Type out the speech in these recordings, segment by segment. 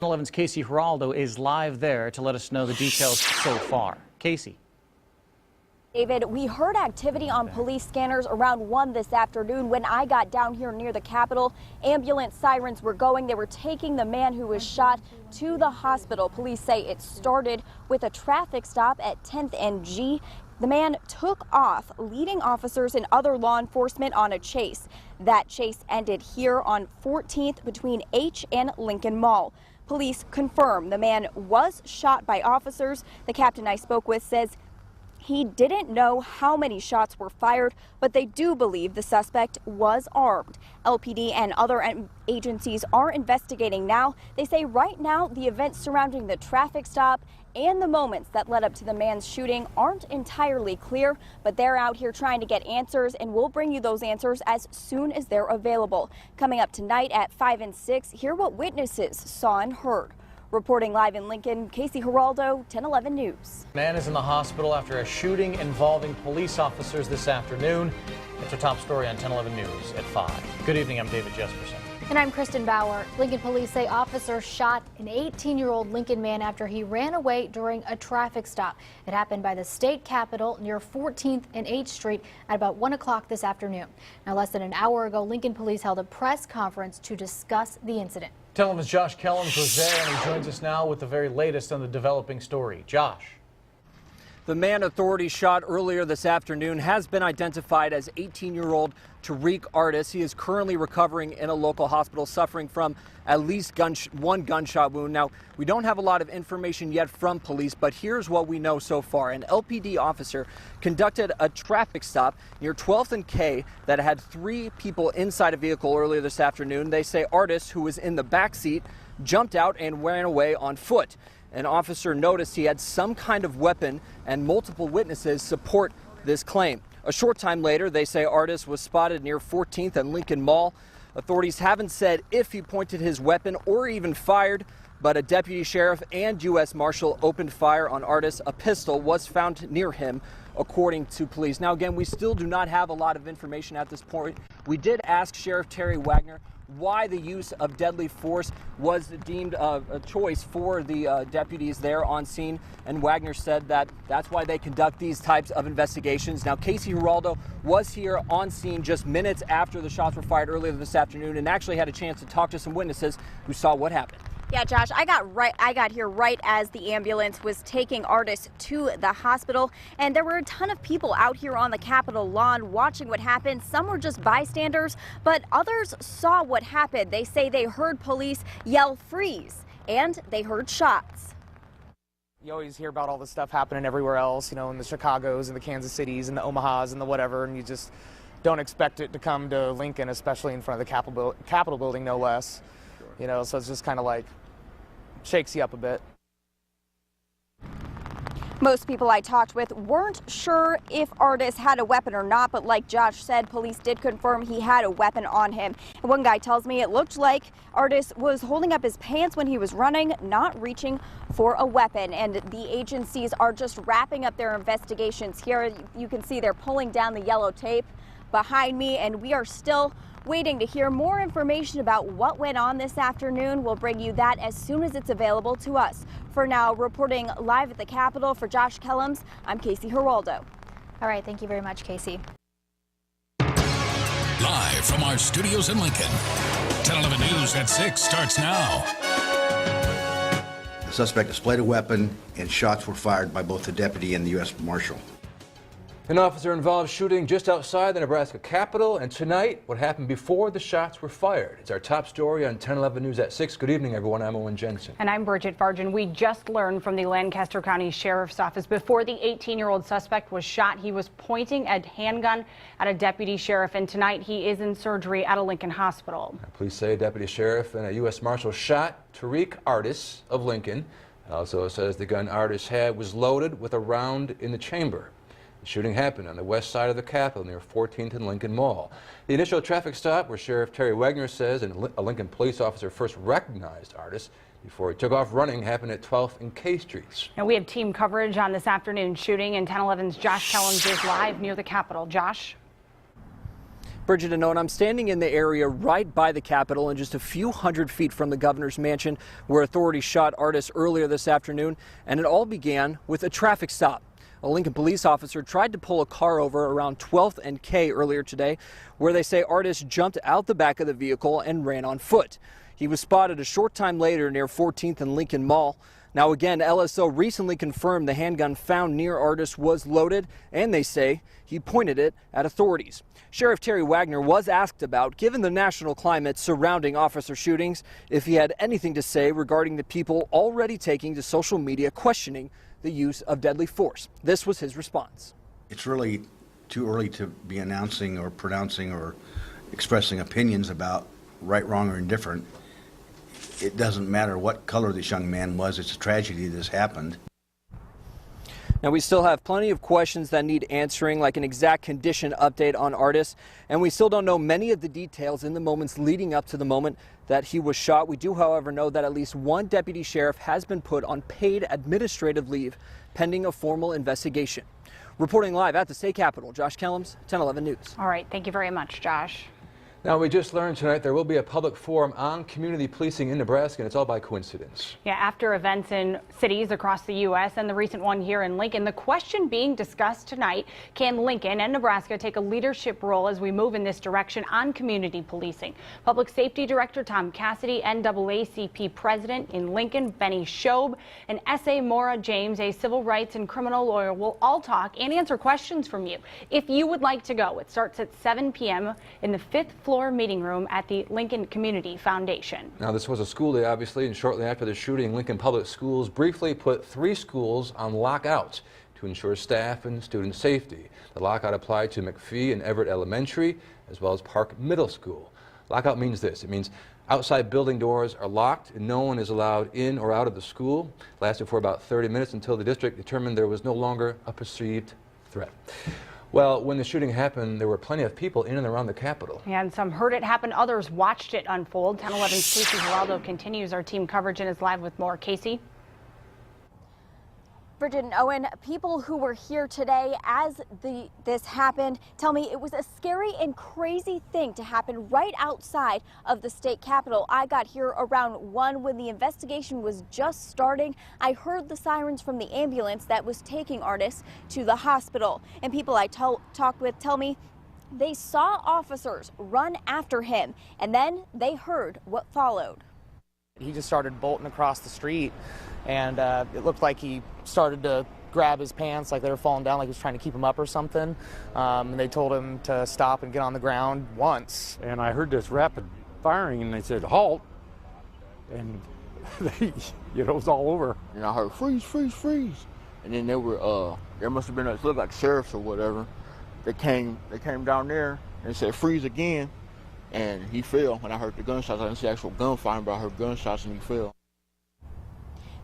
11's Casey Geraldo is live there to let us know the details so far. Casey. David, we heard activity on police scanners around 1 this afternoon. When I got down here near the Capitol, ambulance sirens were going. They were taking the man who was shot to the hospital. Police say it started with a traffic stop at 10th and G. The man took off, leading officers and other law enforcement on a chase. That chase ended here on 14th between H and Lincoln Mall. Police confirm the man was shot by officers. The captain I spoke with says he didn't know how many shots were fired, but they do believe the suspect was armed. LPD and other agencies are investigating now. They say right now the events surrounding the traffic stop and the moments that led up to the man's shooting aren't entirely clear, but they're out here trying to get answers, and we'll bring you those answers as soon as they're available. Coming up tonight at 5 and 6, hear what witnesses saw and heard. Reporting live in Lincoln, Casey Geraldo, 1011 News. Man is in the hospital after a shooting involving police officers this afternoon. It's our top story on 1011 News at 5. Good evening, I'm David Jesperson. And I'm Kristen Bauer. Lincoln police say officers shot an 18-year-old Lincoln man after he ran away during a traffic stop. It happened by the state capitol near 14th and H Street at about 1 o'clock this afternoon. Now, less than an hour ago, Lincoln police held a press conference to discuss the incident. 1011's Josh Kellums was there, and he joins us now with the very latest on the developing story. Josh. The man authorities shot earlier this afternoon has been identified as 18-year-old Tariq Artis. He is currently recovering in a local hospital, suffering from at least one gunshot wound. Now, we don't have a lot of information yet from police, but here's what we know so far. An LPD officer conducted a traffic stop near 12th and K that had 3 people inside a vehicle earlier this afternoon. They say Artis, who was in the back seat, jumped out and ran away on foot. An officer noticed he had some kind of weapon, and multiple witnesses support this claim. A short time later, they say Artis was spotted near 14th and Lincoln Mall. Authorities haven't said if he pointed his weapon or even fired, but a deputy sheriff and U.S. Marshal opened fire on Artis. A pistol was found near him, according to police. Now, again, we still do not have a lot of information at this point. We did ask Sheriff Terry Wagner why the use of deadly force was deemed a choice for the deputies there on scene, and Wagner said that that's why they conduct these types of investigations. Now, Casey Geraldo was here on scene just minutes after the shots were fired earlier this afternoon and actually had a chance to talk to some witnesses who saw what happened. Yeah, Josh, I got here right as the ambulance was taking Artis to the hospital, and there were a ton of people out here on the Capitol lawn watching what happened. Some were just bystanders, but others saw what happened. They say they heard police yell freeze, and they heard shots. You always hear about all this stuff happening everywhere else, you know, in the Chicagos and the Kansas Cities and the Omahas and the whatever, and you just don't expect it to come to Lincoln, especially in front of the Capitol building, no less. You know, so it's just kind of like shakes you up a bit. Most people I talked with weren't sure if Artis had a weapon or not, but like Josh said, police did confirm he had a weapon on him. And one guy tells me it looked like Artis was holding up his pants when he was running, not reaching for a weapon. And the agencies are just wrapping up their investigations here. You can see they're pulling down the yellow tape behind me, and we are still waiting to hear more information about what went on this afternoon. We'll bring you that as soon as it's available to us. For now, reporting live at the Capitol for Josh Kellums, I'm Casey Geraldo. All right, thank you very much, Casey. Live from our studios in Lincoln, 1011 News at 6 starts now. The suspect displayed a weapon, and shots were fired by both the deputy and the U.S. Marshal. An officer involved shooting just outside the Nebraska Capitol, and tonight, what happened before the shots were fired. It's our top story on 1011 News at 6. Good evening, everyone. I'm Owen Jensen. And I'm Bridget Fargen. We just learned from the Lancaster County Sheriff's Office before the 18-year-old suspect was shot, he was pointing a handgun at a deputy sheriff, and tonight he is in surgery at a Lincoln hospital. Police say a deputy sheriff and a U.S. Marshal shot Tariq Artis of Lincoln. It also says the gun Artis had was loaded with a round in the chamber. The shooting happened on the west side of the Capitol near 14th and Lincoln Mall. The initial traffic stop, where Sheriff Terry Wagner says a Lincoln police officer first recognized Artis before he took off running, happened at 12th and K Streets. Now we have team coverage on this afternoon's shooting, and 1011's Josh Kellums is live near the Capitol. Josh? Bridget and Owen, I'm standing in the area right by the Capitol and just a few hundred feet from the governor's mansion where authorities shot Artis earlier this afternoon, and it all began with a traffic stop. A Lincoln police officer tried to pull a car over around 12th and K earlier today, where they say Artis jumped out the back of the vehicle and ran on foot. He was spotted a short time later near 14th and Lincoln Mall. Now again, LSO recently confirmed the handgun found near Artis was loaded, and they say he pointed it at authorities. Sheriff Terry Wagner was asked about, given the national climate surrounding officer shootings, if he had anything to say regarding the people already taking to social media questioning the use of deadly force. This was his response. It's really too early to be announcing or pronouncing or expressing opinions about right, wrong, or indifferent. It doesn't matter what color this young man was. It's a tragedy this happened. Now, we still have plenty of questions that need answering, like an exact condition update on Artis, and we still don't know many of the details in the moments leading up to the moment that he was shot. We do, however, know that at least one deputy sheriff has been put on paid administrative leave pending a formal investigation. Reporting live at the state capitol, Josh Kellums, 1011 News. All right, thank you very much, Josh. Now, we just learned tonight there will be a public forum on community policing in Nebraska, and it's all by coincidence. Yeah, after events in cities across the U.S. and the recent one here in Lincoln, the question being discussed tonight, can Lincoln and Nebraska take a leadership role as we move in this direction on community policing? Public Safety Director Tom Cassidy, NAACP President in Lincoln, Benny Shobe, and S.A. Maura James, a civil rights and criminal lawyer, will all talk and answer questions from you. If you would like to go, it starts at 7 p.m. in the 5th floor meeting room at the Lincoln Community Foundation. Now, this was a school day, obviously, and shortly after the shooting, Lincoln Public Schools briefly put 3 schools on lockout to ensure staff and student safety. The lockout applied to McPhee and Everett Elementary, as well as Park Middle School. Lockout means this. It means outside building doors are locked and no one is allowed in or out of the school. It lasted for about 30 minutes until the district determined there was no longer a perceived threat. Well, when the shooting happened, there were plenty of people in and around the Capitol. Yeah, and some heard it happen, others watched it unfold. 1011's Casey Geraldo continues our team coverage and is live with more. Casey? Bridget and Owen, people who were here today as this happened tell me it was a scary and crazy thing to happen right outside of the state capitol. I got here around 1 when the investigation was just starting. I heard the sirens from the ambulance that was taking Artis to the hospital, and people I talked with tell me they saw officers run after him, and then they heard what followed. He just started bolting across the street, and it looked like he started to grab his pants like they were falling down, like he was trying to keep him up or something. And they told him to stop and get on the ground once. And I heard this rapid firing, and they said, halt. And they, it was all over. And I heard, freeze, freeze, freeze. And then there must have been, it looked like sheriffs or whatever. They came down there and said, freeze again. And he fell. When I heard the gunshots, I didn't see actual gunfire, but I heard gunshots and he fell.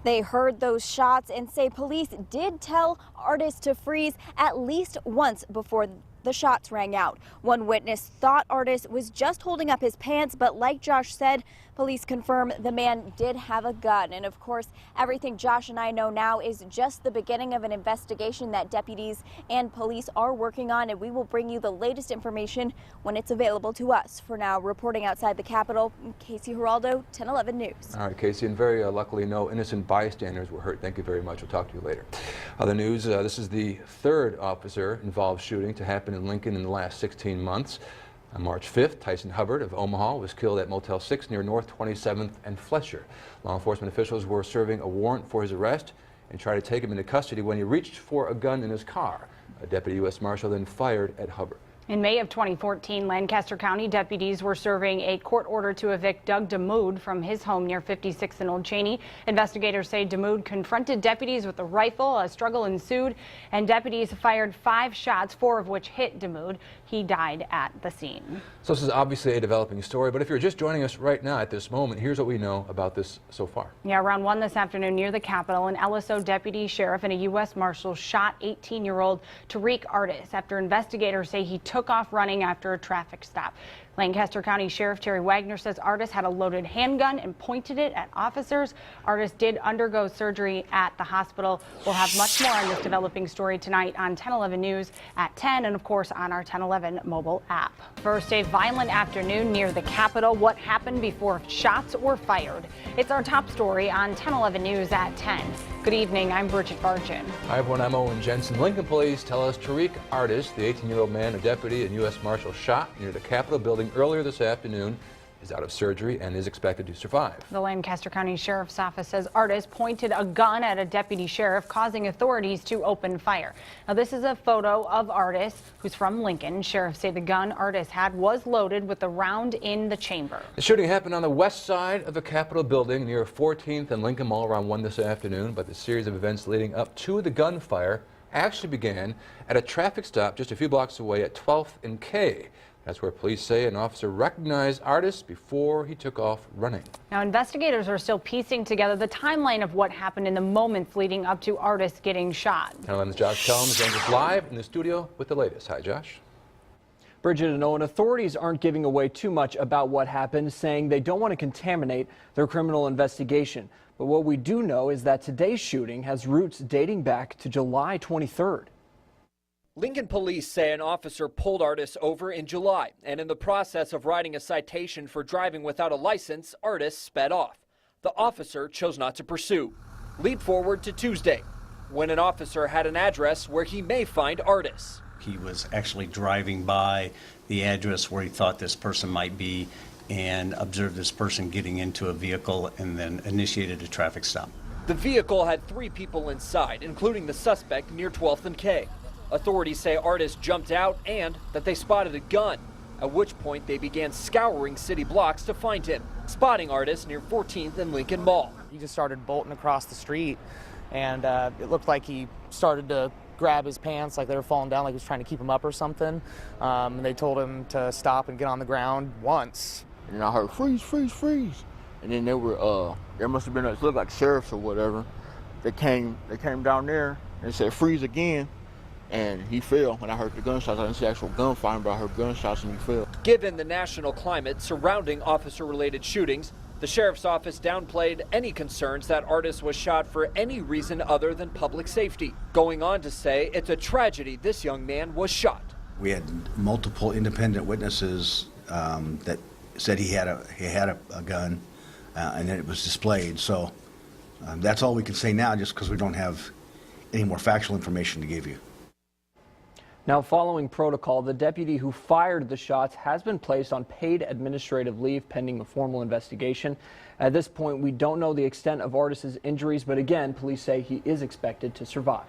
They heard those shots and say police did tell Artis to freeze at least once before the shots rang out. One witness thought Artis was just holding up his pants, but like Josh said, police confirm the man did have a gun. And of course, everything Josh and I know now is just the beginning of an investigation that deputies and police are working on, and we will bring you the latest information when it's available to us. For now, reporting outside the Capitol, Casey Geraldo, 1011 News. All right, Casey, and very luckily no innocent bystanders were hurt. Thank you very much. We'll talk to you later. Other news, this is the 3rd officer-involved shooting to happen in Lincoln in the last 16 months. On March 5th, Tyson Hubbard of Omaha was killed at Motel 6 near North 27th and Fletcher. Law enforcement officials were serving a warrant for his arrest and tried to take him into custody when he reached for a gun in his car. A deputy U.S. Marshal then fired at Hubbard. In May of 2014, Lancaster County deputies were serving a court order to evict Doug DeMood from his home near 56th and Old Cheney. Investigators say DeMood confronted deputies with a rifle. A struggle ensued, and deputies fired 5 shots, 4 of which hit DeMood. He died at the scene. So this is obviously a developing story, but if you're just joining us right now at this moment, here's what we know about this so far. Yeah, around 1 this afternoon near the Capitol, an LSO deputy sheriff and a U.S. Marshal shot 18-year-old Tariq Artis after investigators say he took off running after a traffic stop. Lancaster County Sheriff Terry Wagner says Artis had a loaded handgun and pointed it at officers. Artis did undergo surgery at the hospital. We'll have much more on this developing story tonight on 1011 News at 10 and, of course, on our 1011 mobile app. First, a violent afternoon near the Capitol. What happened before shots were fired? It's our top story on 1011 News at 10. Good evening. I'm Bridget Barchin. Hi, everyone. I'm Owen Jensen. Lincoln police tell us Tariq Artis, the 18-year-old man a deputy and U.S. Marshal shot near the Capitol building earlier this afternoon, is out of surgery and is expected to survive. The Lancaster County Sheriff's Office says Artis pointed a gun at a deputy sheriff, causing authorities to open fire. Now, this is a photo of Artis, who's from Lincoln. Sheriffs say the gun Artis had was loaded with a round in the chamber. The shooting happened on the west side of the Capitol building near 14th and Lincoln Mall around 1 this afternoon, but the series of events leading up to the gunfire actually began at a traffic stop just a few blocks away at 12th and K. That's where police say an officer recognized Artis before he took off running. Now, investigators are still piecing together the timeline of what happened in the moments leading up to Artis getting shot. 1011's Josh Kellum joins us live in the studio with the latest. Hi, Josh. Bridget and Owen, authorities aren't giving away too much about what happened, saying they don't want to contaminate their criminal investigation. But what we do know is that today's shooting has roots dating back to July 23rd. Lincoln police say an officer pulled Artis over in July, and in the process of writing a citation for driving without a license, Artis sped off. The officer chose not to pursue. Leap forward to Tuesday, when an officer had an address where he may find Artis. He was actually driving by the address where he thought this person might be and observed this person getting into a vehicle and then initiated a traffic stop. The vehicle had 3 people inside, including the suspect near 12th and K. Authorities say Artis jumped out and that they spotted a gun, at which point they began scouring city blocks to find him, spotting Artis near 14th and Lincoln Mall. He just started bolting across the street, and it looked like he started to grab his pants like they were falling down, like he was trying to keep him up or something. And they told him to stop and get on the ground once. And then I heard, freeze, freeze, freeze. And then there must have been, it looked like sheriffs or whatever. They came down there and said, freeze again. And he fell. When I heard the gunshots, I didn't see actual gunfire, but I heard gunshots and he fell. Given the national climate surrounding officer-related shootings, the sheriff's office downplayed any concerns that Artis was shot for any reason other than public safety, going on to say it's a tragedy this young man was shot. We had multiple independent witnesses that said he had a gun, and then it was displayed. So that's all we can say now, just because we don't have any more factual information to give you. Now, following protocol, the deputy who fired the shots has been placed on paid administrative leave pending a formal investigation. At this point, we don't know the extent of Artis's injuries, but again, police say he is expected to survive.